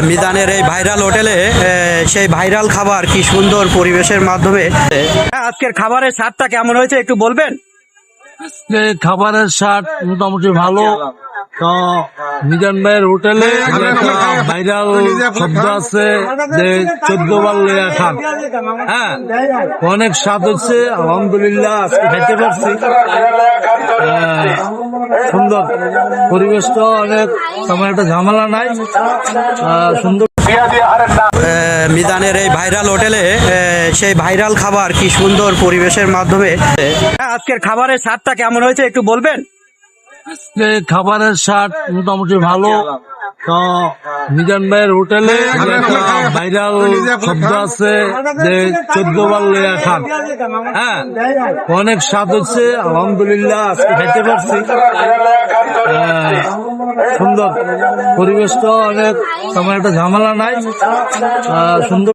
মিজানের এই ভাইরাল হোটেলে সেই ভাইরাল খাবার কি সুন্দর পরিবেশের মাধ্যমে। আজকের খাবারের স্বাদটা কেমন হয়েছে একটু বলবেন? খাবারের স্বাদ মোটামুটি ভালো। তো মিজান ভাইয়ের হোটেলে একটা ভাইরাল শব্দ আছে যে 14 বার লইয়া খান। হ্যাঁ, অনেক স্বাদ হচ্ছে, আলহামদুলিল্লাহ আজকে খাইতে পারছি। সুন্দর পরিবেশটা, অনেক তেমন একটা ঝামেলা নাই, সুন্দর। মিজানের এই ভাইরাল হোটেলে সেই ভাইরাল খাবার কি সুন্দর পরিবেশের মাধ্যমে। আজকের খাবারের স্বাদটা কেমন হয়েছে একটু বলবেন? খাবারের স্বাদ মোটামুটি ভালো। তো মিজান ভাইয়ের হোটেলে একটা ভাইরাল শব্দ আছে যে 14 বার লইয়া খান। হ্যাঁ, অনেক স্বাদ হচ্ছে, আলহামদুলিল্লাহ আজকে খাইতে পারছি। সুন্দর পরিবেশটা, অনেক তেমন একটা ঝামেলা নাই, সুন্দর।